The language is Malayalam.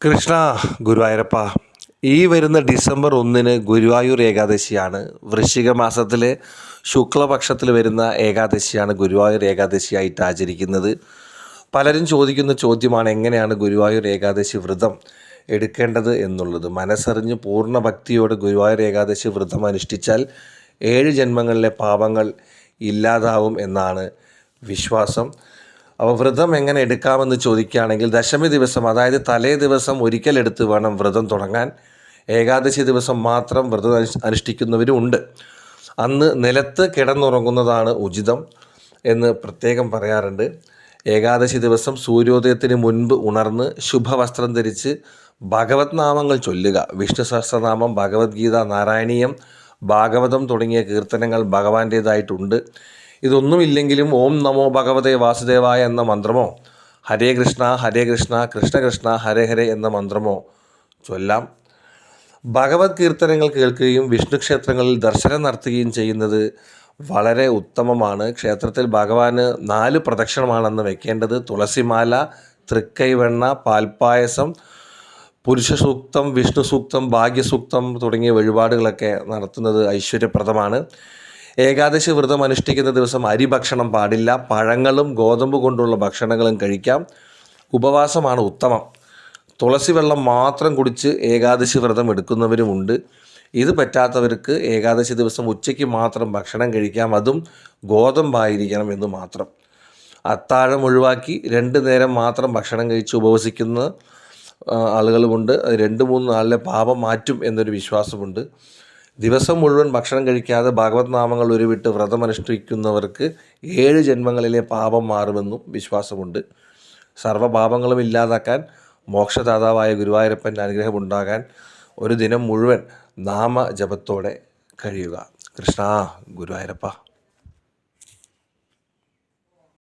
കൃഷ്ണ ഗുരുവായൂരപ്പ. ഈ വരുന്ന ഡിസംബർ 1 ഗുരുവായൂർ ഏകാദശിയാണ്. വൃശ്ചിക മാസത്തിലെ ശുക്ലപക്ഷത്തിൽ വരുന്ന ഏകാദശിയാണ് ഗുരുവായൂർ ഏകാദശിയായിട്ട് ആചരിക്കുന്നത്. പലരും ചോദിക്കുന്ന ചോദ്യമാണ്, എങ്ങനെയാണ് ഗുരുവായൂർ ഏകാദശി വ്രതം എടുക്കേണ്ടത് എന്നുള്ളത്. മനസ്സറിഞ്ഞ് പൂർണ്ണ ഭക്തിയോടെ ഗുരുവായൂർ ഏകാദശി വ്രതം അനുഷ്ഠിച്ചാൽ 7 ജന്മങ്ങളിലെ പാപങ്ങൾ ഇല്ലാതാവും എന്നാണ് വിശ്വാസം. അപ്പോൾ വ്രതം എങ്ങനെ എടുക്കാമെന്ന് ചോദിക്കുകയാണെങ്കിൽ, ദശമി ദിവസം, അതായത് തലേ ദിവസം ഒരിക്കലെടുത്ത് വേണം വ്രതം തുടങ്ങാൻ. ഏകാദശി ദിവസം മാത്രം വ്രതം അനുഷ്ഠിക്കുന്നവരും ഉണ്ട്. അന്ന് നിലത്ത് കിടന്നുറങ്ങുന്നതാണ് ഉചിതം എന്ന് പ്രത്യേകം പറയാറുണ്ട്. ഏകാദശി ദിവസം സൂര്യോദയത്തിന് മുൻപ് ഉണർന്ന് ശുഭവസ്ത്രം ധരിച്ച് ഭഗവത് നാമങ്ങൾ ചൊല്ലുക. വിഷ്ണു സഹസ്രനാമം, ഭഗവത്ഗീത, നാരായണീയം, ഭാഗവതം തുടങ്ങിയ കീർത്തനങ്ങൾ ഭഗവാന്റേതായിട്ടുണ്ട്. ഇതൊന്നുമില്ലെങ്കിലും ഓം നമോ ഭഗവതേ വാസുദേവായ എന്ന മന്ത്രമോ, ഹരേ കൃഷ്ണ കൃഷ്ണ കൃഷ്ണ ഹരേ ഹരേ എന്ന മന്ത്രമോ ചൊല്ലാം. ഭഗവത് കീർത്തനങ്ങൾ കേൾക്കുകയും വിഷ്ണു ക്ഷേത്രങ്ങളിൽ ദർശനം നടത്തുകയും ചെയ്യുന്നത് വളരെ ഉത്തമമാണ്. ക്ഷേത്രത്തിൽ ഭഗവാന് 4 പ്രദക്ഷിണമാണെന്ന് വെക്കേണ്ടത്. തുളസിമാല, തൃക്കൈവെണ്ണ, പാൽപ്പായസം, പുരുഷ സൂക്തം, വിഷ്ണു സൂക്തം, ഭാഗ്യസൂക്തം തുടങ്ങിയ വഴിപാടുകളൊക്കെ നടത്തുന്നത് ഐശ്വര്യപ്രദമാണ്. ഏകാദശി വ്രതം അനുഷ്ഠിക്കുന്ന ദിവസം അരി ഭക്ഷണം പാടില്ല. പഴങ്ങളും ഗോതമ്പ് കൊണ്ടുള്ള ഭക്ഷണങ്ങളും കഴിക്കാം. ഉപവാസമാണ് ഉത്തമം. തുളസി വെള്ളം മാത്രം കുടിച്ച് ഏകാദശി വ്രതം എടുക്കുന്നവരുമുണ്ട്. ഇത് പറ്റാത്തവർക്ക് ഏകാദശി ദിവസം ഉച്ചയ്ക്ക് മാത്രം ഭക്ഷണം കഴിക്കാം. അതും ഗോതമ്പായിരിക്കണം എന്ന് മാത്രം. അത്താഴം ഒഴിവാക്കി 2 നേരം മാത്രം ഭക്ഷണം കഴിച്ച് ഉപവസിക്കുന്ന ആളുകളുമുണ്ട്. 2-3 നാളിലെ പാപം മാറ്റും എന്നൊരു വിശ്വാസമുണ്ട്. ദിവസം മുഴുവൻ ഭക്ഷണം കഴിക്കാതെ ഭാഗവത് നാമങ്ങൾ ഉരുവിട്ട് വ്രതം അനുഷ്ഠിക്കുന്നവർക്ക് 7 ജന്മങ്ങളിലെ പാപം മാറുമെന്നും വിശ്വാസമുണ്ട്. സർവ്വപാപങ്ങളും ഇല്ലാതാക്കാൻ മോക്ഷദാതാവായ ഗുരുവായൂരപ്പൻ്റെ അനുഗ്രഹമുണ്ടാകാൻ ഒരു ദിനം മുഴുവൻ നാമജപത്തോടെ കഴിയുക. കൃഷ്ണ ഗുരുവായൂരപ്പ.